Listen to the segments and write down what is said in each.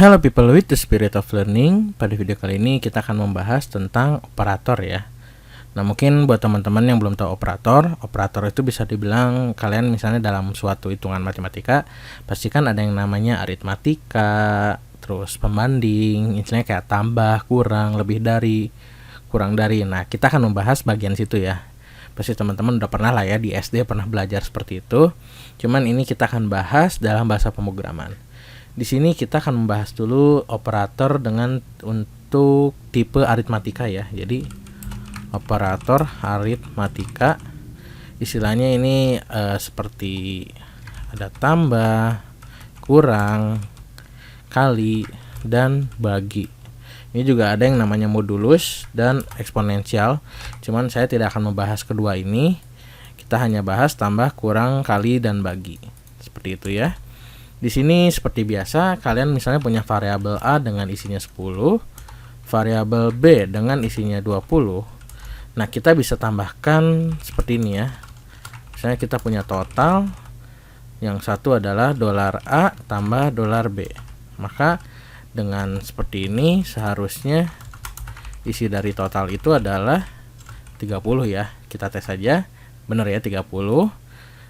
Hello people with the spirit of learning. Pada video kali ini kita akan membahas tentang operator ya. Nah, mungkin buat teman-teman yang belum tahu operator itu bisa dibilang kalian misalnya dalam suatu hitungan matematika pasti kan ada yang namanya aritmatika, terus pembanding, istilahnya kayak tambah, kurang, lebih dari, kurang dari. Nah, kita akan membahas bagian situ ya. Pasti teman-teman udah pernah lah ya di SD pernah belajar seperti itu. Cuman ini kita akan bahas dalam bahasa pemrograman. Di sini kita akan membahas dulu operator untuk tipe aritmatika ya. Jadi operator aritmatika istilahnya ini seperti ada tambah, kurang, kali, dan bagi. Ini juga ada yang namanya modulus dan eksponensial. Cuman saya tidak akan membahas kedua ini. Kita hanya bahas tambah, kurang, kali, dan bagi. Seperti itu ya. Di sini seperti biasa, kalian misalnya punya variabel A dengan isinya 10, variabel B dengan isinya 20. Nah, kita bisa tambahkan seperti ini ya. Misalnya kita punya total, yang satu adalah $A tambah $B. Maka dengan seperti ini seharusnya isi dari total itu adalah 30 ya. Kita tes saja, benar ya 30.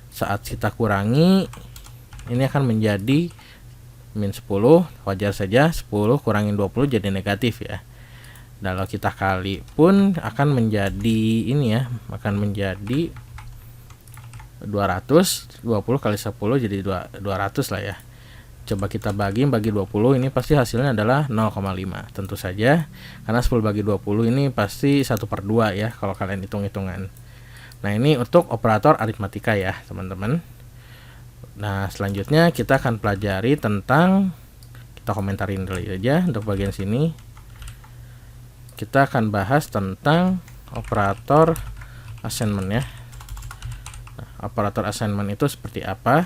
Saat kita kurangi, ini akan menjadi min 10, wajar saja 10 kurangin 20 jadi negatif ya. Kalau kita kali pun akan menjadi ini ya, akan menjadi 200, 20 kali 10 jadi 200 lah ya. Coba kita bagi 20 ini pasti hasilnya adalah 0,5. Tentu saja karena 10 bagi 20 ini pasti 1/2 ya kalau kalian hitung-hitungan. Nah, ini untuk operator aritmatika ya teman-teman. Nah, selanjutnya kita akan pelajari tentang, kita komentarin dulu aja untuk bagian sini. Kita akan bahas tentang operator assignment ya. Nah, operator assignment itu seperti apa?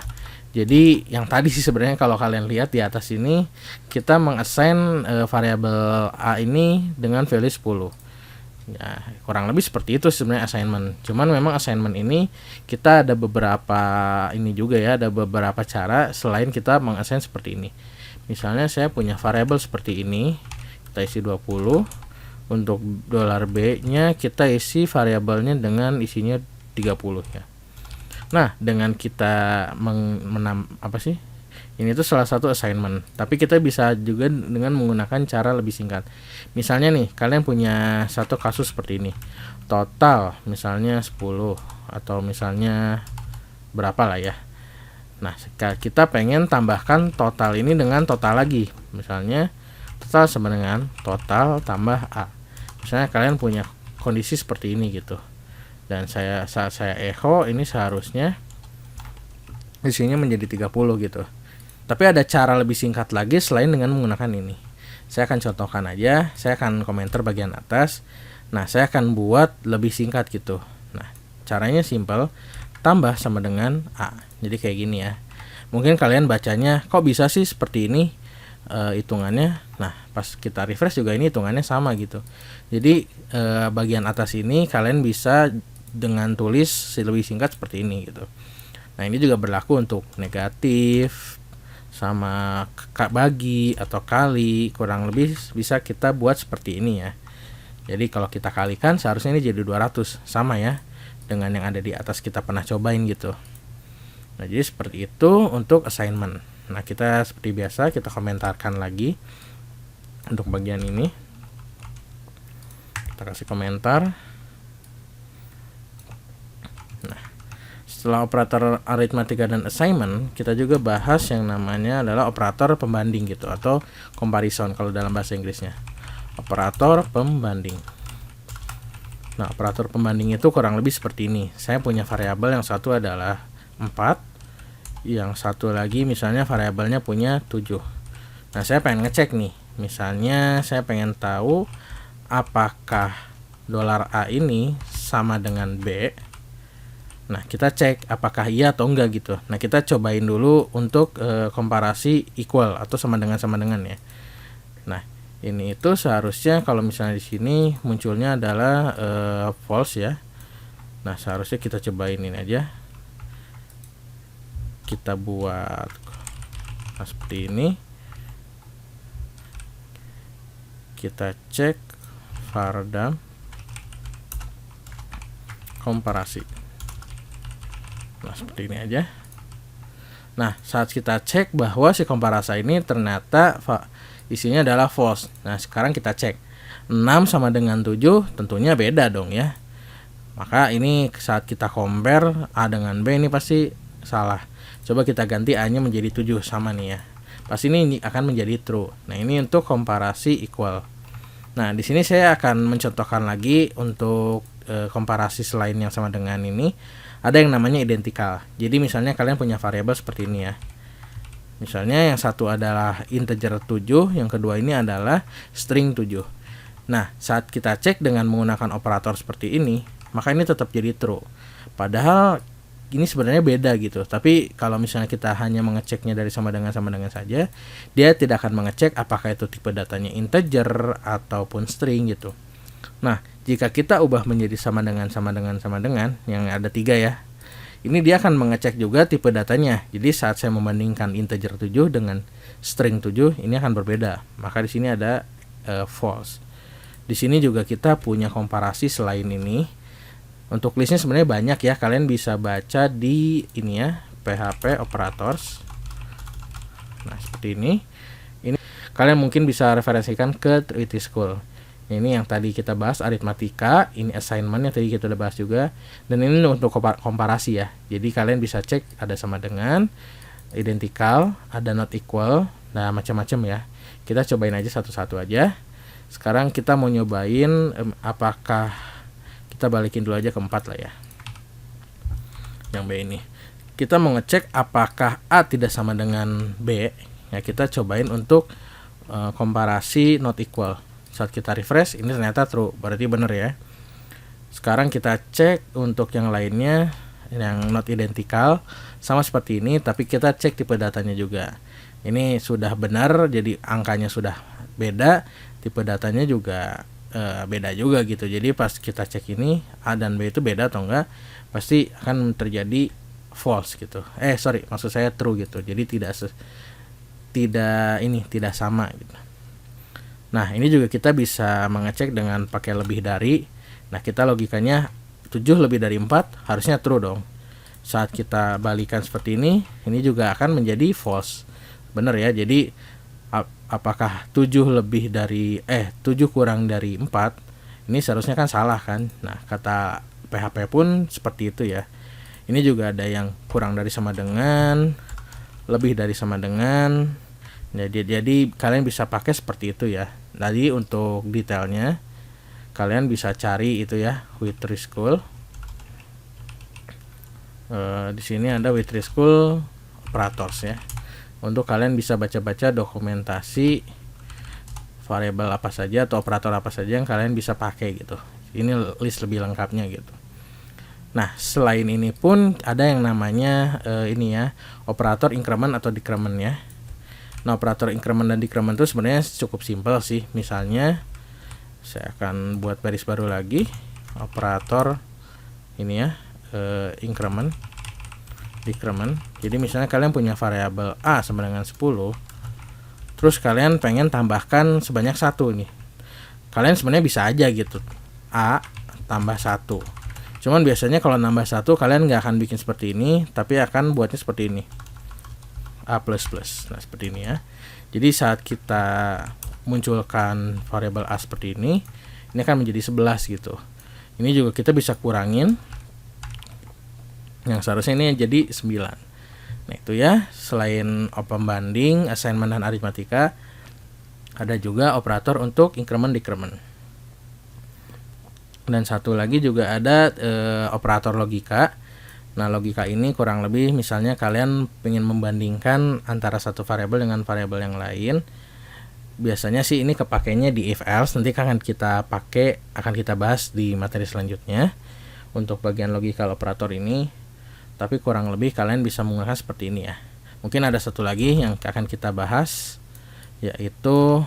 Jadi yang tadi sih sebenarnya kalau kalian lihat di atas ini kita mengassign variabel A ini dengan value 10. Ya, kurang lebih seperti itu sebenarnya assignment. Cuman memang assignment ini kita ada beberapa ini juga ya, ada beberapa cara selain kita mengassign seperti ini. Misalnya saya punya variabel seperti ini, kita isi 20. Untuk $B-nya kita isi variabelnya dengan isinya 30 ya. Nah, dengan kita ini tuh salah satu assignment, tapi kita bisa juga dengan menggunakan cara lebih singkat. Misalnya nih, kalian punya satu kasus seperti ini. Total misalnya 10 atau misalnya berapa lah ya. Nah, kita pengen tambahkan total ini dengan total lagi. Misalnya total sama dengan total tambah A. Misalnya kalian punya kondisi seperti ini gitu. Dan saat saya echo ini seharusnya isinya menjadi 30 gitu. Tapi ada cara lebih singkat lagi selain dengan menggunakan ini. Saya akan contohkan aja, saya akan komentar bagian atas. Nah, saya akan buat lebih singkat gitu. Nah, caranya simple, tambah sama dengan A. Jadi kayak gini ya. Mungkin kalian bacanya, kok bisa sih seperti ini hitungannya. Nah, pas kita refresh juga ini hitungannya sama gitu. Jadi bagian atas ini kalian bisa dengan tulis lebih singkat seperti ini gitu. Nah, ini juga berlaku untuk negatif, sama bagi atau kali, kurang lebih bisa kita buat seperti ini ya. Jadi kalau kita kalikan seharusnya ini jadi 200, sama ya dengan yang ada di atas kita pernah cobain gitu. Nah, jadi seperti itu untuk assignment. Nah, kita seperti biasa kita komentarkan lagi untuk bagian ini. Kita kasih komentar. Setelah operator aritmatika dan assignment, kita juga bahas yang namanya adalah operator pembanding gitu, atau comparison kalau dalam bahasa Inggrisnya. Operator pembanding. Nah, operator pembanding itu kurang lebih seperti ini. Saya punya variabel yang satu adalah 4, yang satu lagi misalnya variabelnya punya 7. Nah, saya pengen ngecek nih. Misalnya saya pengen tahu apakah $A ini sama dengan B. Nah, kita cek apakah iya atau enggak gitu. Nah, kita cobain dulu untuk komparasi equal atau sama dengan ya. Nah, ini itu seharusnya kalau misalnya di sini munculnya adalah false ya. Nah, seharusnya kita cobain ini aja. Kita buat seperti ini. kita cek var_dam komparasi. Nah, seperti ini aja. Nah, saat kita cek bahwa si komparasi ini ternyata isinya adalah false. Nah, sekarang kita cek 6 sama dengan 7, tentunya beda dong ya. Maka ini saat kita compare A dengan B ini pasti salah. Coba kita ganti A-nya menjadi 7 sama nih ya. Pasti ini akan menjadi true. Nah, ini untuk komparasi equal. Nah, di sini saya akan mencontohkan lagi untuk komparasi selain yang sama dengan ini. Ada yang namanya identikal. Jadi misalnya kalian punya variabel seperti ini ya. Misalnya yang satu adalah integer 7, yang kedua ini adalah string 7. Nah, saat kita cek dengan menggunakan operator seperti ini, maka ini tetap jadi true. Padahal ini sebenarnya beda gitu. Tapi kalau misalnya kita hanya mengeceknya dari sama dengan saja, dia tidak akan mengecek apakah itu tipe datanya integer ataupun string gitu. Nah, jika kita ubah menjadi sama dengan yang ada 3 ya. Ini dia akan mengecek juga tipe datanya. Jadi saat saya membandingkan integer 7 dengan string 7, ini akan berbeda. Maka di sini ada false. Di sini juga kita punya komparasi selain ini. Untuk listnya sebenarnya banyak ya. Kalian bisa baca di ini ya, PHP operators. Nah, seperti ini. Ini kalian mungkin bisa referensikan ke 3 School. Ini yang tadi kita bahas aritmatika, ini assignment yang tadi kita udah bahas juga, dan ini untuk komparasi ya. Jadi kalian bisa cek ada sama dengan, identikal, ada not equal, nah macam-macam ya. Kita cobain aja satu-satu aja. Sekarang kita mau nyobain apakah kita balikin dulu aja ke 4 lah ya. Yang B ini. Kita mau ngecek apakah A tidak sama dengan B. Ya, kita cobain untuk komparasi not equal. Saat kita refresh ini ternyata true, berarti bener ya. Sekarang kita cek untuk yang lainnya yang not identical sama seperti ini, tapi kita cek tipe datanya juga. Ini sudah benar, jadi angkanya sudah beda, tipe datanya juga beda juga gitu. Jadi pas kita cek ini A dan B itu beda atau enggak, pasti akan terjadi false gitu. Maksud saya true gitu. Jadi tidak sama gitu. Nah, ini juga kita bisa mengecek dengan pakai lebih dari. Nah, kita logikanya 7 lebih dari 4 harusnya true dong. Saat kita balikan seperti ini juga akan menjadi false. Bener ya. Jadi apakah 7 kurang dari 4? Ini seharusnya kan salah kan. Nah, kata PHP pun seperti itu ya. Ini juga ada yang kurang dari sama dengan, lebih dari sama dengan. Jadi kalian bisa pakai seperti itu ya. Tadi untuk detailnya kalian bisa cari itu ya, with3 School. Di sini ada with3 School operators ya. Untuk kalian bisa baca-baca dokumentasi variabel apa saja atau operator apa saja yang kalian bisa pakai gitu. Ini list lebih lengkapnya gitu. Nah, selain ini pun ada yang namanya ini ya, operator increment atau decrement ya. Nah, operator increment dan decrement itu sebenarnya cukup simpel sih. Misalnya saya akan buat baris baru lagi, operator ini ya, increment, decrement. Jadi misalnya kalian punya variabel A sama dengan 10, terus kalian pengen tambahkan sebanyak 1 nih. Kalian sebenarnya bisa aja gitu, A tambah 1. Cuman biasanya kalau nambah 1 kalian nggak akan bikin seperti ini, tapi akan buatnya seperti ini, A++. Nah, seperti ini ya. Jadi saat kita munculkan variabel A seperti ini akan menjadi 11 gitu. Ini juga kita bisa kurangin, yang seharusnya ini jadi 9. Nah, itu ya. Selain pembanding, assignment dan aritmatika, ada juga operator untuk increment decrement. Dan satu lagi juga ada operator logika. Nah, logika ini kurang lebih misalnya kalian ingin membandingkan antara satu variabel dengan variabel yang lain. Biasanya sih ini kepakainya di if else, nanti akan kita bahas di materi selanjutnya untuk bagian logikal operator ini. Tapi kurang lebih kalian bisa menggunakan seperti ini ya. Mungkin ada satu lagi yang akan kita bahas, yaitu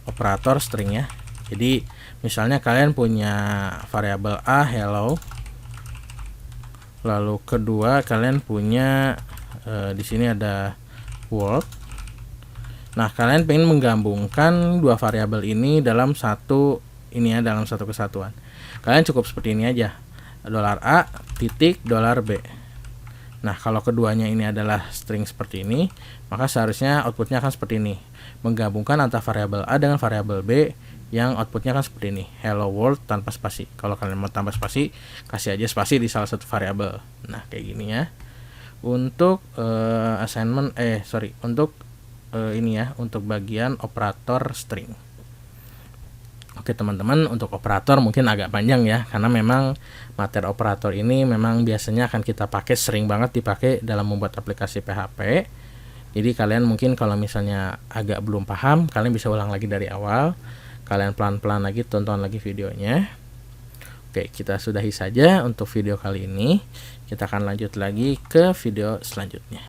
operator string ya. Jadi misalnya kalian punya variabel A hello, lalu kedua kalian punya di sini ada world. Nah, kalian pengen menggabungkan dua variabel ini dalam satu dalam satu kesatuan. Kalian cukup seperti ini aja. $A titik $B. Nah, kalau keduanya ini adalah string seperti ini, maka seharusnya outputnya akan seperti ini. Menggabungkan antara variabel A dengan variabel B yang outputnya kan seperti ini, hello world tanpa spasi. Kalau kalian mau tambah spasi, kasih aja spasi di salah satu variabel. Nah, kayak gini ya. Untuk untuk bagian operator string. Oke teman-teman, untuk operator mungkin agak panjang ya, karena memang materi operator ini memang biasanya akan kita pakai, sering banget dipakai dalam membuat aplikasi PHP. Jadi kalian mungkin kalau misalnya agak belum paham, kalian bisa ulang lagi dari awal. Kalian pelan-pelan lagi tonton lagi videonya. Oke, kita sudahi saja untuk video kali ini. Kita akan lanjut lagi ke video selanjutnya.